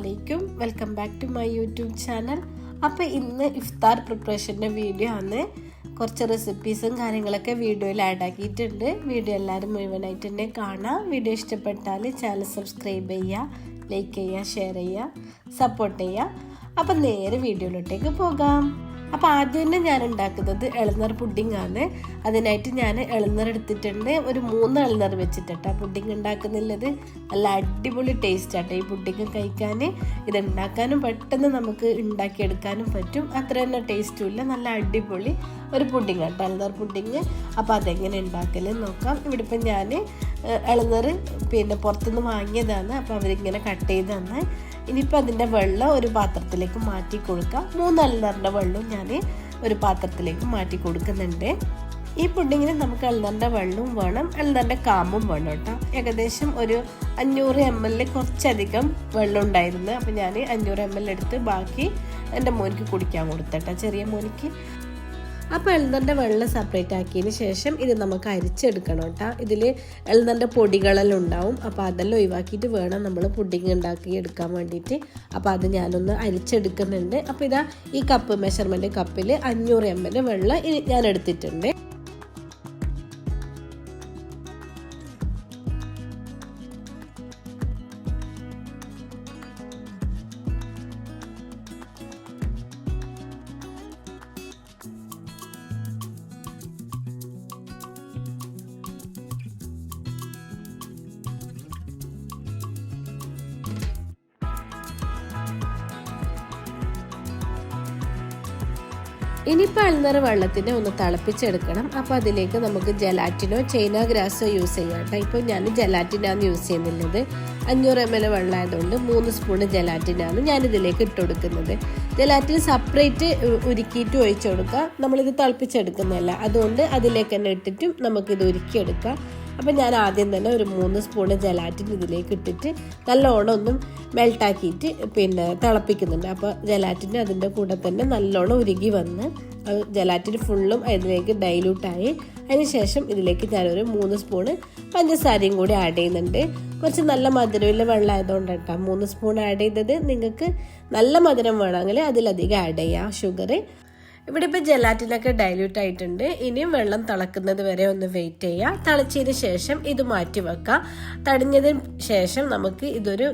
അലൈക്കും, welcome back to my YouTube channel. അപ്പോൾ ഇന്ന് ഇഫ്താർ പ്രിപ്പറേഷൻ്റെ വീഡിയോ ആണ്. കുറച്ച് റെസിപ്പീസും കാര്യങ്ങളൊക്കെ വീഡിയോയിൽ ആഡ് ആക്കിയിട്ടുണ്ട്. വീഡിയോ എല്ലാവരും മുഴുവനായിട്ട് തന്നെ കാണാം. വീഡിയോ ഇഷ്ടപ്പെട്ടാൽ ചാനൽ സബ്സ്ക്രൈബ് ചെയ്യുക, ലൈക്ക് ചെയ്യുക, ഷെയർ ചെയ്യുക, സപ്പോർട്ട് ചെയ്യുക. അപ്പം നേരെ വീഡിയോയിലോട്ടേക്ക് പോകാം. അപ്പോൾ ആദ്യം തന്നെ ഞാൻ ഉണ്ടാക്കുന്നത് ഇളനീർ പുഡിംഗ് ആണ്. അതിനായിട്ട് ഞാൻ ഇളനീർ എടുത്തിട്ടുണ്ട്. ഒരു 3 ഇളനീർ വെച്ചിട്ടാണ് പുഡിംഗ് ഉണ്ടാക്കുന്നുള്ളത്. നല്ല അടിപൊളി ടേസ്റ്റ് ആട്ടോ ഈ പുഡിംഗ് കഴിക്കാൻ. ഇത് ഉണ്ടാക്കാനും പെട്ടെന്ന് നമുക്ക് ഉണ്ടാക്കിയെടുക്കാനും പറ്റും. അത്ര തന്നെ ടേസ്റ്റും ഇല്ല, നല്ല അടിപൊളി ഒരു പുഡിംഗ് ആട്ടോ ഇളനീർ പുഡിംഗ്. അപ്പോൾ അതെങ്ങനെ ഉണ്ടാക്കലെന്ന് നോക്കാം. ഇവിടെ ഇപ്പം ഞാൻ ഇളനീർ പുറത്തുനിന്ന് വാങ്ങിയതാണ്. അപ്പോൾ അവരിങ്ങനെ കട്ട് ചെയ്ത് തന്നെ ഇനിയിപ്പോൾ അതിൻ്റെ വെള്ളം ഒരു പാത്രത്തിലേക്ക് മാറ്റി കൊടുക്കാം. 3 ഇളനീറിൻ്റെ വെള്ളവും ഞാൻ ഒരു പാത്രത്തിലേക്ക് മാറ്റി കൊടുക്കുന്നുണ്ട്. ഈ പുഡിങ്ങിന് നമുക്ക് ഇളനീറിൻ്റെ വെള്ളവും വേണം, ഇളനീറിൻ്റെ കാമ്പും വേണം കേട്ടോ. ഏകദേശം ഒരു 500 ml കുറച്ചധികം വെള്ളം ഉണ്ടായിരുന്നു. അപ്പോൾ ഞാൻ 500 ml എടുത്ത് ബാക്കി എൻ്റെ മോനിക്ക് കുടിക്കാൻ കൊടുത്തട്ടോ, ചെറിയ മോനിക്ക്. അപ്പോൾ ഇളനീറിൻ്റെ വെള്ളം സെപ്പറേറ്റ് ആക്കിയതിന് ശേഷം ഇത് നമുക്ക് അരിച്ചെടുക്കണം കേട്ടോ. ഇതിൽ ഇളനീറിൻ്റെ പൊടികളെല്ലാം ഉണ്ടാവും. അപ്പോൾ അതെല്ലാം ഒഴിവാക്കിയിട്ട് വേണം നമ്മൾ പുഡിങ് ഉണ്ടാക്കി എടുക്കാൻ വേണ്ടിയിട്ട്. അപ്പോൾ അത് ഞാനൊന്ന് അരിച്ചെടുക്കുന്നുണ്ട്. അപ്പോൾ ഇതാ ഈ കപ്പ് മെഷർമെൻറ്റ് കപ്പിൽ 500 ml വെള്ളം ഞാൻ എടുത്തിട്ടുണ്ട്. ഇനിയിപ്പോൾ ഇളനീർ വെള്ളത്തിനെ ഒന്ന് തിളപ്പിച്ചെടുക്കണം. അപ്പോൾ അതിലേക്ക് നമുക്ക് ജലാറ്റിനോ ചൈന ഗ്രാസോ യൂസ് ചെയ്യാം കേട്ടോ. ഇപ്പോൾ ഞാൻ ജലാറ്റിനാണ് യൂസ് ചെയ്യുന്നുള്ളത്. 500 ml വെള്ളമായതുകൊണ്ട് 3 സ്പൂൺ ജലാറ്റിനാണ് ഞാനിതിലേക്ക് ഇട്ട് കൊടുക്കുന്നത്. ജലാറ്റിൻ സെപ്പറേറ്റ് ഉരുക്കിയിട്ട് ഒഴിച്ചു കൊടുക്കുക. നമ്മളിത് തിളപ്പിച്ചെടുക്കുന്നതല്ല, അതുകൊണ്ട് അതിലേക്ക് തന്നെ ഇട്ടിട്ടും നമുക്കിത് ഉരുക്കിയെടുക്കാം. അപ്പം ഞാൻ ആദ്യം തന്നെ ഒരു 3 സ്പൂൺ ജലാറ്റിൻ ഇതിലേക്ക് ഇട്ടിട്ട് നല്ലോണം ഒന്നും മെൽട്ടാക്കിയിട്ട് തിളപ്പിക്കുന്നുണ്ട്. അപ്പോൾ ജലാറ്റിൻ അതിൻ്റെ കൂടെ തന്നെ നല്ലോണം ഉരുകി വന്ന് ജലാറ്റിൻ ഫുള്ളും ഇതിലേക്ക് ഡൈല്യൂട്ടായി. അതിന് ശേഷം ഇതിലേക്ക് ഞാനൊരു 3 സ്പൂണ് പഞ്ചസാരയും കൂടി ആഡ് ചെയ്യുന്നുണ്ട്. കുറച്ച് നല്ല മധുരമുള്ള വെള്ളം ആയതുകൊണ്ട് കേട്ടോ 3 സ്പൂൺ ആഡ് ചെയ്തത്. നിങ്ങൾക്ക് നല്ല മധുരം വേണമെങ്കിൽ അതിലധികം ആഡ് ചെയ്യാം ഷുഗർ. ഇവിടെ ഇപ്പോൾ ജലാറ്റിനൊക്കെ ഡൈല്യൂട്ട് ആയിട്ടുണ്ട്. ഇനിയും വെള്ളം തിളക്കുന്നത് വരെ ഒന്ന് വെയിറ്റ് ചെയ്യുക. തിളച്ചതിന് ശേഷം ഇത് മാറ്റി വെക്കാം. തടിഞ്ഞതിന് ശേഷം നമുക്ക് ഇതൊരു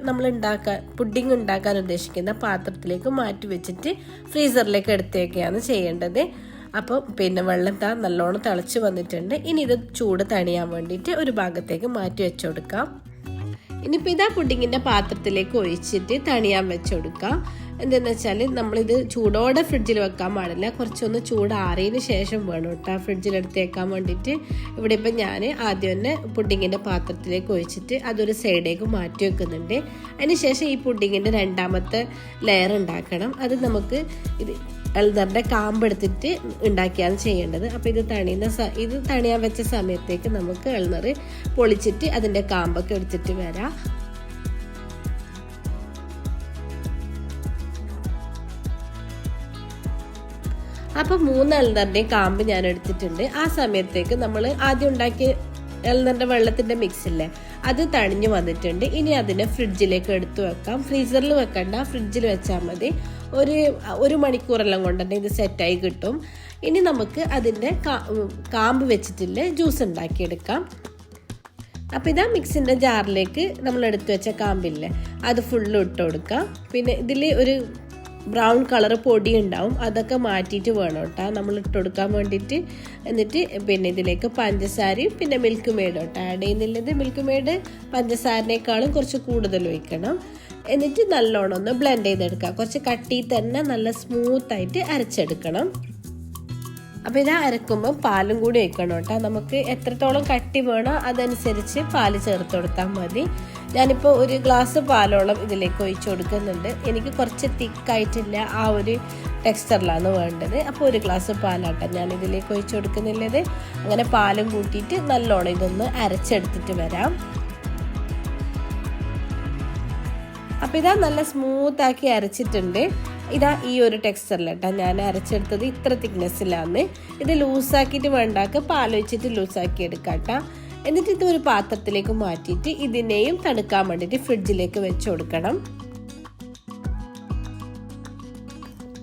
പുഡിംഗ് ഉണ്ടാക്കാൻ ഉദ്ദേശിക്കുന്ന പാത്രത്തിലേക്ക് മാറ്റി വെച്ചിട്ട് ഫ്രീസറിലേക്ക് എടുത്തേക്കാണ് ചെയ്യേണ്ടത്. അപ്പോൾ വെള്ളം നല്ലോണം തിളച്ച് വന്നിട്ടുണ്ട്. ഇനി ഇത് ചൂട് തണിയാൻ വേണ്ടിയിട്ട് ഒരു ഭാഗത്തേക്ക് മാറ്റി വെച്ച് കൊടുക്കാം. ഇനിയിപ്പോൾ ഇതാ പുഡിങ്ങിൻ്റെ പാത്രത്തിലേക്ക് ഒഴിച്ചിട്ട് തണിയാൻ വെച്ച് കൊടുക്കാം. എന്താണെന്ന് വെച്ചാൽ നമ്മളിത് ചൂടോടെ ഫ്രിഡ്ജിൽ വെക്കാൻ പാടില്ല, കുറച്ചൊന്ന് ചൂടാറിയതിന് ശേഷം വേണം കേട്ടോ ഫ്രിഡ്ജിലെടുത്ത് വെക്കാൻ വേണ്ടിയിട്ട്. ഇവിടെ ഇപ്പം ഞാൻ ആദ്യം തന്നെ പുഡിങ്ങിൻ്റെ പാത്രത്തിലേക്ക് ഒഴിച്ചിട്ട് അതൊരു സൈഡേക്ക് മാറ്റി വെക്കുന്നുണ്ട്. അതിന് ശേഷം ഈ പുഡിങ്ങിൻ്റെ 2ാമത്തെ ലെയർ ഉണ്ടാക്കണം. അത് നമുക്ക് ഇത് ഇളനീറിൻ്റെ കാമ്പെടുത്തിട്ട് ഉണ്ടാക്കിയാണ് ചെയ്യേണ്ടത്. അപ്പോൾ ഇത് തണിയാൻ വെച്ച സമയത്തേക്ക് നമുക്ക് ഇളനീർ പൊളിച്ചിട്ട് അതിൻ്റെ കാമ്പൊക്കെ എടുത്തിട്ട് വരാം. അപ്പോൾ 3 ഇളനീറിൻ്റെയും കാമ്പ് ഞാൻ എടുത്തിട്ടുണ്ട്. ആ സമയത്തേക്ക് നമ്മൾ ആദ്യം ഉണ്ടാക്കിയ ഇളനീറിൻ്റെ വെള്ളത്തിൻ്റെ മിക്സില്ലേ, അത് തണിഞ്ഞു വന്നിട്ടുണ്ട്. ഇനി അതിനെ ഫ്രിഡ്ജിലേക്ക് എടുത്തു വെക്കാം. ഫ്രീസറിൽ വെക്കണ്ട, ഫ്രിഡ്ജിൽ വെച്ചാൽ മതി. ഒരു മണിക്കൂറെല്ലാം കൊണ്ട് തന്നെ ഇത് സെറ്റായി കിട്ടും. ഇനി നമുക്ക് അതിൻ്റെ കാമ്പ് വെച്ചിട്ടില്ല ജ്യൂസ് ഉണ്ടാക്കിയെടുക്കാം. അപ്പോൾ ഇതാ മിക്സിൻ്റെ ജാറിലേക്ക് നമ്മൾ എടുത്തു വെച്ച കാമ്പില്ലേ അത് ഫുള്ള് ഇട്ട് കൊടുക്കാം. പിന്നെ ഇതിൽ ഒരു ബ്രൗൺ കളർ പൊടി ഉണ്ടാവും, അതൊക്കെ മാറ്റിയിട്ട് വേണം കേട്ടോ നമ്മൾ ഇട്ട് കൊടുക്കാൻ വേണ്ടിയിട്ട്. എന്നിട്ട് ഇതിലേക്ക് പഞ്ചസാരയും മിൽക്ക് മെയ്ഡ് കേട്ടോ ആഡ് ചെയ്യുന്നുള്ളത്. മിൽക്ക് മെയ്ഡ് പഞ്ചസാരനേക്കാളും കുറച്ച് കൂടുതൽ ഒഴിക്കണം. എന്നിട്ട് നല്ലോണം ഒന്ന് ബ്ലെൻഡ് ചെയ്തെടുക്കുക. കുറച്ച് കട്ടി തന്നെ നല്ല സ്മൂത്തായിട്ട് അരച്ചെടുക്കണം. അപ്പോൾ ഇത് അരക്കുമ്പോൾ പാലും കൂടി ഒഴിക്കണം കേട്ടോ. നമുക്ക് എത്രത്തോളം കട്ടി വേണോ അതനുസരിച്ച് പാല് ചേർത്ത് കൊടുത്താൽ മതി. ഞാനിപ്പോൾ ഒരു ഗ്ലാസ് പാലോളം ഇതിലേക്ക് ഒഴിച്ചു കൊടുക്കുന്നുണ്ട്. എനിക്ക് കുറച്ച് തിക്കായിട്ടില്ല, ആ ഒരു ടെക്സ്ചറിലാണ് വേണ്ടത്. അപ്പോൾ ഒരു ഗ്ലാസ് പാലാട്ടം ഞാൻ ഇതിലേക്ക് ഒഴിച്ചു കൊടുക്കുന്നുള്ളത്. അങ്ങനെ പാലും കൂട്ടിയിട്ട് നല്ലോണം ഇതൊന്ന് അരച്ചെടുത്തിട്ട് വരാം. അപ്പോൾ ഇതാ നല്ല സ്മൂത്താക്കി അരച്ചിട്ടുണ്ട്. ഇതാ ഈ ഒരു ടെക്സ്ചറിലാട്ടോ ഞാൻ അരച്ചെടുത്തത്. ഇത്ര തിക്നെസ്സിലാണ്. ഇത് ലൂസാക്കിയിട്ട് വേണ്ടാക്കുക, പാലൊഴിച്ചിട്ട് ലൂസാക്കി എടുക്കാം കേട്ടോ. എന്നിട്ട് ഇത് ഒരു പാത്രത്തിലേക്ക് മാറ്റിയിട്ട് ഇതിനെയും തണുക്കാൻ വേണ്ടിയിട്ട് ഫ്രിഡ്ജിലേക്ക് വെച്ച് കൊടുക്കണം.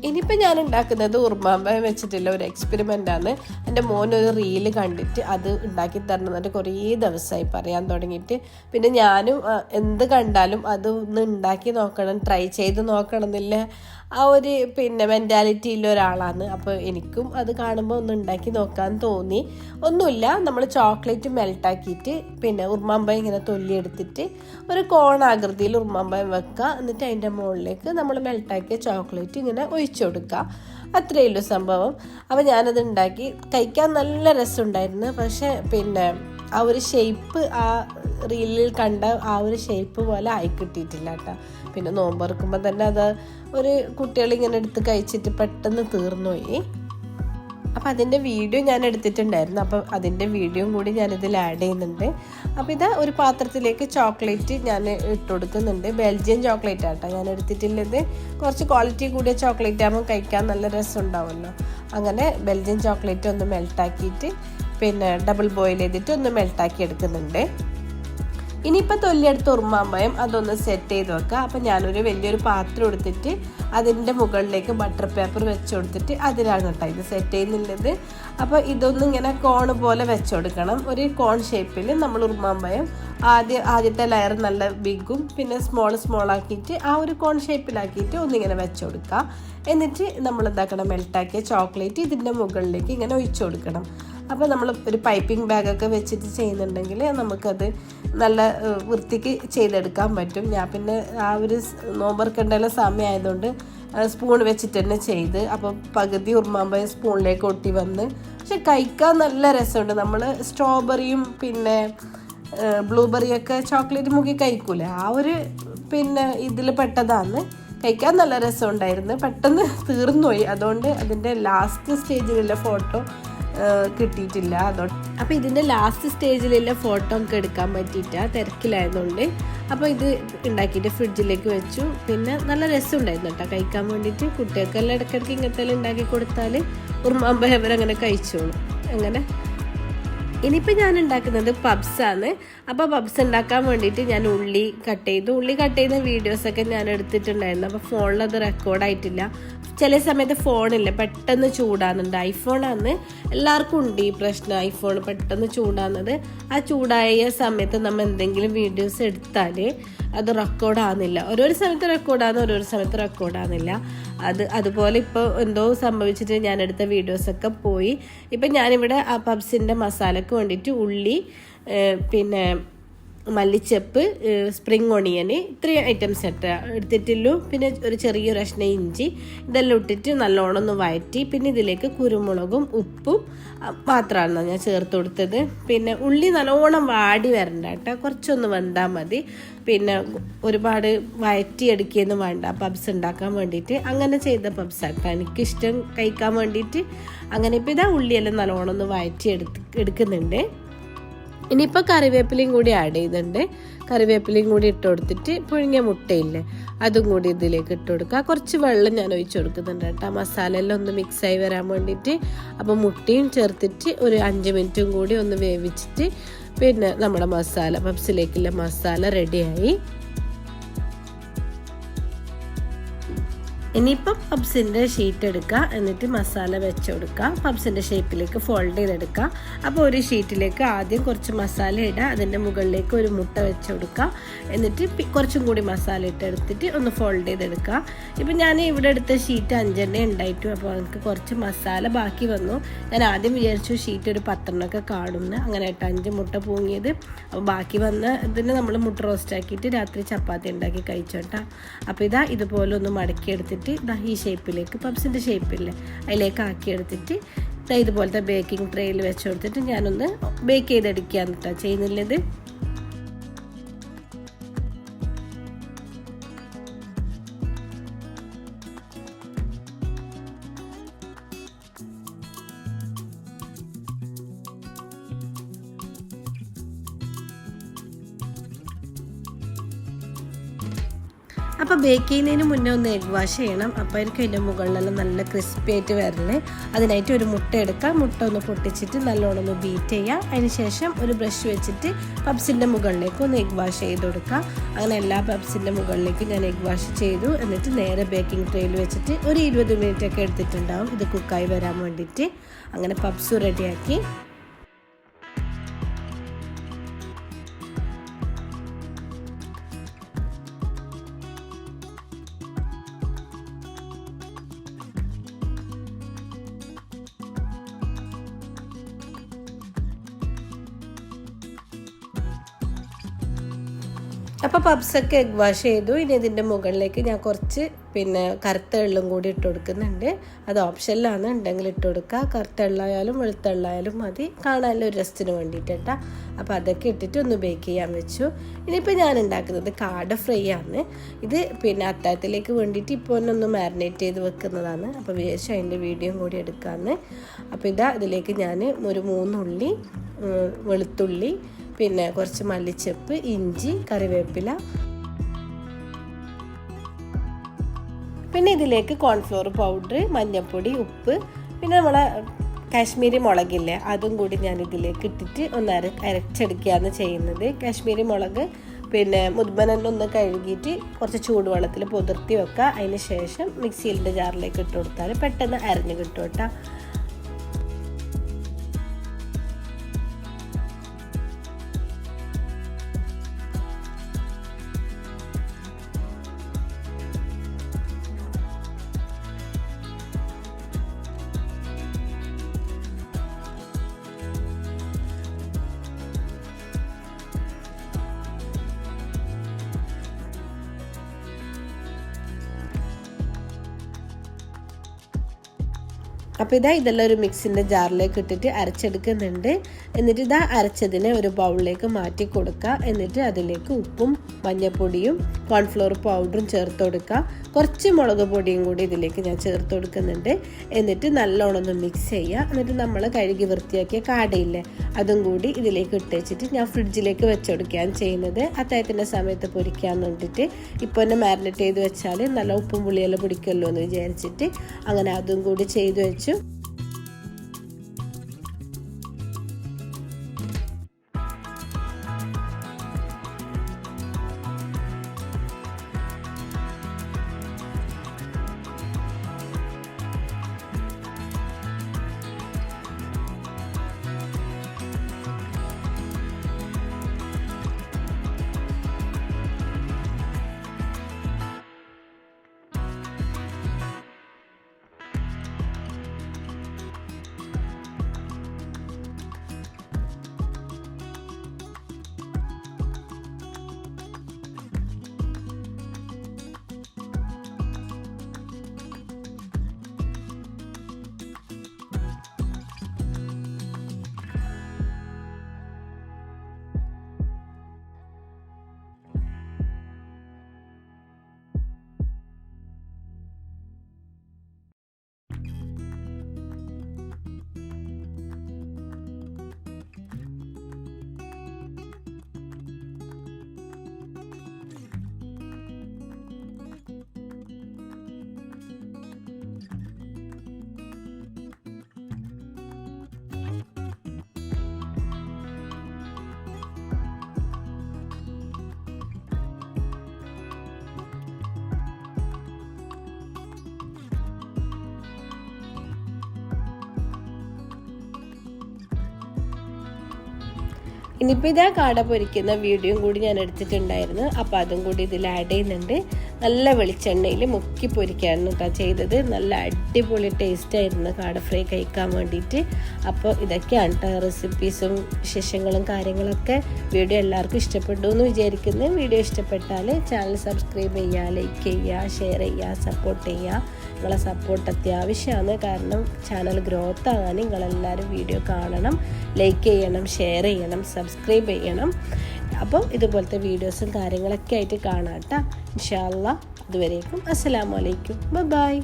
ഇനിയിപ്പോൾ ഞാൻ ഉണ്ടാക്കുന്നത് ഉറുമാമ്പഴം വെച്ചിട്ടുള്ള ഒരു എക്സ്പെരിമെൻ്റാണ്. എൻ്റെ മോനൊരു റീല് കണ്ടിട്ട് അത് ഉണ്ടാക്കി തരണം എന്നിട്ട് കുറേ ദിവസമായി പറയാൻ തുടങ്ങിയിട്ട്. പിന്നെ ഞാനും എന്ത് കണ്ടാലും അത് ഒന്ന് ഉണ്ടാക്കി നോക്കണം, ട്രൈ ചെയ്ത് നോക്കണം എന്നില്ല ആ ഒരു മെൻറ്റാലിറ്റിയുള്ള ഒരാളാണ്. അപ്പോൾ എനിക്കും അത് കാണുമ്പോൾ ഒന്ന് ഉണ്ടാക്കി നോക്കാൻ തോന്നി. ഒന്നുമില്ല, നമ്മൾ ചോക്ലേറ്റ് മെൽട്ടാക്കിയിട്ട് ഉറുമാമ്പഴം ഇങ്ങനെ തൊല്ലിയെടുത്തിട്ട് ഒരു കോണാകൃതിയിൽ ഉറുമാമ്പഴം വെക്കുക. എന്നിട്ട് അതിൻ്റെ മുകളിലേക്ക് നമ്മൾ മെൽട്ടാക്കിയ ചോക്ലേറ്റ് ഇങ്ങനെ ഒഴിച്ചു കൊടുക്കുക. അത്രയേ ഉള്ളൂ സംഭവം. അപ്പോൾ ഞാനത് ഉണ്ടാക്കി കഴിക്കാൻ നല്ല രസമുണ്ടായിരുന്നു. പക്ഷേ ആ ഒരു ഷേപ്പ് ആ റീലിൽ കണ്ട ആ ഒരു ഷേപ്പ് പോലെ ആയി കിട്ടിയിട്ടില്ല കേട്ടോ. പിന്നെ നോമ്പറക്കുമ്പോൾ തന്നെ അത് ഒരു കുട്ടികളിങ്ങനെ എടുത്ത് കഴിച്ചിട്ട് പെട്ടെന്ന് തീർന്നുപോയി. അപ്പോൾ അതിൻ്റെ വീഡിയോ ഞാൻ എടുത്തിട്ടുണ്ടായിരുന്നു. അപ്പോൾ അതിൻ്റെ വീഡിയോയും കൂടി ഞാനിതിൽ ആഡ് ചെയ്യുന്നുണ്ട്. അപ്പോൾ ഇത് ഒരു പാത്രത്തിലേക്ക് ചോക്ലേറ്റ് ഞാൻ ഇട്ട് കൊടുക്കുന്നുണ്ട്. ബെൽജിയൻ ചോക്ലേറ്റ് ആട്ടോ ഞാൻ എടുത്തിട്ടുള്ളത്. കുറച്ച് ക്വാളിറ്റി കൂടിയ ചോക്ലേറ്റ് ആകുമ്പോൾ കഴിക്കാൻ നല്ല രസം ഉണ്ടാവുമല്ലോ. അങ്ങനെ ബെൽജിയൻ ചോക്ലേറ്റ് ഒന്ന് മെൽട്ടാക്കിയിട്ട് ഡബിൾ ബോയിൽ ചെയ്തിട്ട് ഒന്ന് മെൽട്ടാക്കി എടുക്കുന്നുണ്ട്. ഇനിയിപ്പോൾ തൊല്ലിയെടുത്ത് ഉറുമാമ്പഴം അതൊന്ന് സെറ്റ് ചെയ്ത് വെക്കുക. അപ്പോൾ ഞാനൊരു വലിയൊരു പാത്രം എടുത്തിട്ട് അതിൻ്റെ മുകളിലേക്ക് ബട്ടർ പേപ്പർ വെച്ച് കൊടുത്തിട്ട് അതിലാണ് കേട്ടോ ഇത് സെറ്റ് ചെയ്യുന്നുള്ളത്. അപ്പോൾ ഇതൊന്നും ഇങ്ങനെ കോൺ പോലെ വെച്ച് കൊടുക്കണം. ഒരു കോൺ ഷേപ്പിൽ നമ്മൾ ഉറുമാമ്പഴം ആദ്യത്തെ ലെയർ നല്ല ബിഗും സ്മോൾ ആക്കിയിട്ട് ആ ഒരു കോൺ ഷേപ്പിലാക്കിയിട്ട് ഒന്നിങ്ങനെ വെച്ച് കൊടുക്കുക. എന്നിട്ട് നമ്മൾ എന്താക്കണം, മെൽട്ടാക്കിയ ചോക്ലേറ്റ് ഇതിൻ്റെ മുകളിലേക്ക് ഇങ്ങനെ ഒഴിച്ചു കൊടുക്കണം. അപ്പോൾ നമ്മൾ ഒരു പൈപ്പിംഗ് ബാഗൊക്കെ വെച്ചിട്ട് ചെയ്യുന്നുണ്ടെങ്കിൽ നമുക്കത് നല്ല വൃത്തിക്ക് ചെയ്തെടുക്കാൻ പറ്റും. ഞാൻ ആ ഒരു നോമ്പറക്കേണ്ട സമയമായതുകൊണ്ട് സ്പൂൺ വെച്ചിട്ട് തന്നെ ചെയ്ത്. അപ്പോൾ പകുതി ഉറുമാമ്പഴം സ്പൂണിലേക്ക് ഒട്ടി വന്ന്. പക്ഷെ കഴിക്കാൻ നല്ല രസമുണ്ട്. നമ്മൾ സ്ട്രോബെറിയും ബ്ലൂബെറിയൊക്കെ ചോക്ലേറ്റ് മുക്കി കഴിക്കൂലേ, ആ ഒരു ഇതിൽ പെട്ടതാണ്. കഴിക്കാൻ നല്ല രസമുണ്ടായിരുന്നു. പെട്ടെന്ന് തീർന്നുപോയി. അതുകൊണ്ട് അതിൻ്റെ ലാസ്റ്റ് സ്റ്റേജിലുള്ള ഫോട്ടോ കിട്ടിയിട്ടില്ല. അപ്പോൾ ഇതിൻ്റെ ലാസ്റ്റ് സ്റ്റേജിലുള്ള ഫോട്ടോ നമുക്ക് എടുക്കാൻ പറ്റിയിട്ടാണ്, തിരക്കിലായതുകൊണ്ട്. അപ്പോൾ ഇത് ഉണ്ടാക്കിയിട്ട് ഫ്രിഡ്ജിലേക്ക് വെച്ചു. നല്ല രസം ഉണ്ടായിരുന്നു കേട്ടോ കഴിക്കാൻ വേണ്ടിയിട്ട്. കുട്ടികൾക്കെല്ലാം ഇടയ്ക്കിടയ്ക്ക് ഇങ്ങനത്തെ ഉണ്ടാക്കി കൊടുത്താൽ ഉറുമാമ്പഴം അവരങ്ങനെ കഴിച്ചോളും. അങ്ങനെ ഇനിയിപ്പോൾ ഞാൻ ഉണ്ടാക്കുന്നത് പബ്സാണ്. അപ്പോൾ പബ്സ് ഉണ്ടാക്കാൻ വേണ്ടിയിട്ട് ഞാൻ ഉള്ളി കട്ട് ചെയ്ത വീഡിയോസൊക്കെ ഞാൻ എടുത്തിട്ടുണ്ടായിരുന്നു. അപ്പോൾ ഫോണിലത് റെക്കോർഡായിട്ടില്ല. ചില സമയത്ത് ഫോണില്ല, പെട്ടെന്ന് ചൂടാകുന്നുണ്ട്. ഐഫോണാണ്, എല്ലാവർക്കും ഉണ്ട് ഈ പ്രശ്നം. ഐഫോൺ പെട്ടെന്ന് ചൂടാകുന്നത്. ആ ചൂടായ സമയത്ത് നമ്മൾ എന്തെങ്കിലും വീഡിയോസ് എടുത്താൽ അത് റെക്കോർഡാകുന്നില്ല. ഓരോരു സമയത്ത് റെക്കോർഡാകുന്നു, ഓരോരു സമയത്ത് റെക്കോർഡാകുന്നില്ല. അതുപോലെ ഇപ്പോൾ എന്തോ സംഭവിച്ചിട്ട് ഞാൻ എടുത്ത വീഡിയോസൊക്കെ പോയി. ഇപ്പം ഞാനിവിടെ ആ പബ്സിൻ്റെ മസാലയ്ക്ക് വേണ്ടിയിട്ട് ഉള്ളി, മല്ലിച്ചപ്പ്, സ്പ്രിംഗ് ഓണിയന്, ഇത്രയും ഐറ്റംസ് എടുത്തിട്ടുള്ളൂ. ഒരു ചെറിയൊരു കഷ്ണം ഇഞ്ചി, ഇതെല്ലാം ഇട്ടിട്ട് നല്ലോണം ഒന്ന് വഴറ്റി. ഇതിലേക്ക് കുരുമുളകും ഉപ്പും മാത്രമാണ് ഞാൻ ചേർത്ത് കൊടുത്തത്. ഉള്ളി നല്ലോണം വാടി വരണ്ട കേട്ടോ, കുറച്ചൊന്ന് വെന്താൽ മതി. ഒരുപാട് വഴറ്റിയെടുക്കുകയൊന്നും വേണ്ട പബ്സ് ഉണ്ടാക്കാൻ വേണ്ടിയിട്ട്. അങ്ങനെ ചെയ്ത പബ്സ് ആട്ടോ എനിക്കിഷ്ടം കഴിക്കാൻ വേണ്ടിയിട്ട്. അങ്ങനെ ഇപ്പോൾ ഇതാ ഉള്ളിയെല്ലാം നല്ലോണം ഒന്ന് എടുക്കുന്നുണ്ട്. ഇനിയിപ്പോൾ കറിവേപ്പിലയും കൂടി ആഡ് ചെയ്യുന്നുണ്ട്. കറിവേപ്പിലയും കൂടി ഇട്ട് കൊടുത്തിട്ട് പുഴുങ്ങിയ മുട്ടയില്ലേ അതും കൂടി ഇതിലേക്ക് ഇട്ട് കൊടുക്കുക. കുറച്ച് വെള്ളം ഞാൻ ഒഴിച്ച് കൊടുക്കുന്നുണ്ട് കേട്ടോ, മസാല എല്ലാം ഒന്ന് മിക്സായി വരാൻ വേണ്ടിയിട്ട്. അപ്പോൾ മുട്ടയും ചേർത്തിട്ട് ഒരു 5 മിനിറ്റും കൂടി ഒന്ന് വേവിച്ചിട്ട് നമ്മുടെ പബ്സിലേക്കുള്ള മസാല റെഡിയായി. ഇനിയിപ്പം പബ്സിൻ്റെ ഷീറ്റ് എടുക്കുക, എന്നിട്ട് മസാല വെച്ച് കൊടുക്കുക. പബ്സിൻ്റെ ഷേപ്പിലേക്ക് ഫോൾഡ് ചെയ്തെടുക്കുക. അപ്പോൾ ഒരു ഷീറ്റിലേക്ക് ആദ്യം കുറച്ച് മസാല ഇടുക, അതിൻ്റെ മുകളിലേക്ക് ഒരു മുട്ട വെച്ച് കൊടുക്കുക. എന്നിട്ട് കുറച്ചും കൂടി മസാല ഇട്ടെടുത്തിട്ട് ഒന്ന് ഫോൾഡ് ചെയ്തെടുക്കുക. ഇപ്പം ഞാൻ ഇവിടെ എടുത്ത ഷീറ്റ് 5 ഉണ്ടായിട്ടു. അപ്പോൾ എനിക്ക് കുറച്ച് മസാല ബാക്കി വന്നു. ഞാൻ ആദ്യം വിചാരിച്ചു ഷീറ്റ് ഒരു 10 കാണുമെന്ന്. അങ്ങനെ 5 മുട്ട പൂങ്ങിയത്. അപ്പോൾ ബാക്കി വന്ന ഇതിന് നമ്മൾ മുട്ട റോസ്റ്റ് ആക്കിയിട്ട് രാത്രി ചപ്പാത്തി ഉണ്ടാക്കി കഴിച്ചോട്ടാ. അപ്പോൾ ഇതുപോലെ ഒന്ന് മടക്കി എടുത്തിട്ട് ഈ ഷേപ്പിലേക്ക് പബ്സിൻ്റെ ഷേപ്പില്ലേ അതിലേക്ക് ആക്കിയെടുത്തിട്ട് ഇതുപോലത്തെ ബേക്കിംഗ് ട്രേയിൽ വെച്ച് കൊടുത്തിട്ട് ഞാനൊന്ന് ബേക്ക് ചെയ്തെടുക്കുകയാണ് കേട്ടോ ചെയ്യുന്നുള്ളത്. അപ്പോൾ ബേക്ക് ചെയ്യുന്നതിന് മുന്നേ ഒന്ന് എഗ് വാഷ് ചെയ്യണം. അപ്പോൾ എനിക്ക് അതിൻ്റെ മുകളിലെല്ലാം നല്ല ക്രിസ്പി ആയിട്ട് വരല്. അതിനായിട്ട് ഒരു മുട്ട എടുക്കുക, മുട്ട ഒന്ന് പൊട്ടിച്ചിട്ട് നല്ലോണം ഒന്ന് ബീറ്റ് ചെയ്യുക. അതിന് ശേഷം ഒരു ബ്രഷ് വെച്ചിട്ട് പബ്സിൻ്റെ മുകളിലേക്ക് ഒന്ന് എഗ് വാഷ് ചെയ്ത് കൊടുക്കുക. അങ്ങനെ എല്ലാ പബ്സിൻ്റെ മുകളിലേക്ക് ഞാൻ എഗ് വാഷ് ചെയ്തു. എന്നിട്ട് നേരെ ബേക്കിംഗ് ട്രേയിൽ വെച്ചിട്ട് ഒരു 20 മിനിറ്റ് ഒക്കെ എടുത്തിട്ടുണ്ടാവും ഇത് കുക്കായി വരാൻ വേണ്ടിയിട്ട്. അങ്ങനെ പബ്സ് റെഡിയാക്കി. അപ്പോൾ പബ്സൊക്കെ എഗ് വാഷ് ചെയ്തു. ഇനി ഇതിൻ്റെ മുകളിലേക്ക് ഞാൻ കുറച്ച് കറുത്ത എള്ളും കൂടി ഇട്ട് കൊടുക്കുന്നുണ്ട്. അത് ഓപ്ഷനിലാണ്, ഉണ്ടെങ്കിൽ ഇട്ട് കൊടുക്കുക. കറുത്ത എള്ളായാലും വെളുത്ത എള്ളായാലും മതി, കാണാനുള്ള ഒരു രസത്തിന് വേണ്ടിയിട്ടാ. അപ്പോൾ അതൊക്കെ ഇട്ടിട്ട് ഒന്ന് ബേക്ക് ചെയ്യാൻ വെച്ചു. ഇനിയിപ്പോൾ ഞാൻ ഉണ്ടാക്കുന്നത് കാട ഫ്രൈ ആണ്. ഇത് അത്താഴത്തിലേക്ക് വേണ്ടിയിട്ട് ഇപ്പോൾ ഒന്ന് മാരിനേറ്റ് ചെയ്ത് വെക്കുന്നതാണ്. അപ്പോൾ വിശേഷം അതിൻ്റെ വീഡിയോയും കൂടി എടുക്കാമെന്ന്. അപ്പോൾ ഇതിലേക്ക് ഞാൻ ഒരു 3 ഉള്ളി, വെളുത്തുള്ളി, കുറച്ച് മല്ലിച്ചപ്പ്, ഇഞ്ചി, കറിവേപ്പില, ഇതിലേക്ക് കോൺഫ്ലോർ പൗഡർ, മഞ്ഞൾപ്പൊടി, ഉപ്പ്, നമ്മളെ കാശ്മീരി മുളകില്ലേ അതും കൂടി ഞാൻ ഇതിലേക്ക് ഇട്ടിട്ട് ഒന്ന് അരച്ചെടുക്കുകയാണ് ചെയ്യുന്നത്. കാശ്മീരി മുളക് മുദ്ബനെല്ലാം കഴുകിയിട്ട് കുറച്ച് ചൂടുവെള്ളത്തിൽ പുതിർത്തി വെക്കുക. അതിന് ശേഷം മിക്സിയിലിൻ്റെ ജാറിലേക്ക് ഇട്ട് കൊടുത്താൽ പെട്ടെന്ന് അരഞ്ഞ് കിട്ടും കേട്ടോ. അപ്പോൾ ഇതെല്ലാം ഒരു മിക്സിൻ്റെ ജാറിലേക്ക് ഇട്ടിട്ട് അരച്ചെടുക്കുന്നുണ്ട്. എന്നിട്ട് അരച്ചതിനെ ഒരു ബൗളിലേക്ക് മാറ്റി കൊടുക്കുക. എന്നിട്ട് അതിലേക്ക് ഉപ്പും മഞ്ഞൾപ്പൊടിയും കോൺഫ്ലോർ പൗഡറും ചേർത്ത് കൊടുക്കുക. കുറച്ച് മുളക് പൊടിയും കൂടി ഇതിലേക്ക് ഞാൻ ചേർത്ത് കൊടുക്കുന്നുണ്ട്. എന്നിട്ട് നല്ലോണം ഒന്ന് മിക്സ് ചെയ്യുക. എന്നിട്ട് നമ്മൾ കഴുകി വൃത്തിയാക്കിയ കാടയില്ലേ അതും കൂടി ഇതിലേക്ക് ഇട്ട് വെച്ചിട്ട് ഞാൻ ഫ്രിഡ്ജിലേക്ക് വെച്ചുകൊടുക്കുകയാണ് ചെയ്യുന്നത്. അത്താഴത്തിൻ്റെ സമയത്ത് പൊരിക്കാൻ വേണ്ടിയിട്ട്. ഇപ്പോൾ തന്നെ മാരിനേറ്റ് ചെയ്ത് വെച്ചാൽ നല്ല ഉപ്പും പുളിയെല്ലാം പിടിക്കുമല്ലോ എന്ന് വിചാരിച്ചിട്ട് അങ്ങനെ അതും കൂടി ചെയ്ത് വെച്ചു. ഇനിയിപ്പോൾ കാട പൊരിക്കുന്ന വീഡിയോയും കൂടി ഞാൻ എടുത്തിട്ടുണ്ടായിരുന്നു. അപ്പോൾ അതും കൂടി ഇതിൽ ആഡ് ചെയ്യുന്നുണ്ട്. നല്ല വെളിച്ചെണ്ണയിൽ മുക്കി പൊരിക്കായിരുന്നു കേട്ടോ ചെയ്തത്. നല്ല അടിപൊളി ടേസ്റ്റ് ആയിരുന്നു കാട ഫ്രൈ കഴിക്കാൻ വേണ്ടിയിട്ട്. അപ്പോൾ ഇതൊക്കെയാണ് കേട്ടോ റെസിപ്പീസും വിശേഷങ്ങളും കാര്യങ്ങളൊക്കെ. വീഡിയോ എല്ലാവർക്കും ഇഷ്ടപ്പെട്ടു എന്ന് വിചാരിക്കുന്നു. വീഡിയോ ഇഷ്ടപ്പെട്ടാൽ ചാനൽ സബ്സ്ക്രൈബ് ചെയ്യുക, ലൈക്ക് ചെയ്യുക, ഷെയർ ചെയ്യുക, സപ്പോർട്ട് ചെയ്യുക. നിങ്ങളെ സപ്പോർട്ട് അത്യാവശ്യമാണ്. കാരണം ചാനൽ ഗ്രോത്ത് ആകാൻ നിങ്ങളെല്ലാവരും വീഡിയോ കാണണം, ലൈക്ക് ചെയ്യണം, ഷെയർ ചെയ്യണം, സബ്സ്ക്രൈബ് ചെയ്യണം. അപ്പോൾ ഇതുപോലത്തെ വീഡിയോസും കാര്യങ്ങളൊക്കെ ആയിട്ട് കാണാം കേട്ടോ. ഇൻഷാ അല്ലാഹ്. അതുവരേക്കും അസ്സലാമു അലൈക്കും. ബൈ.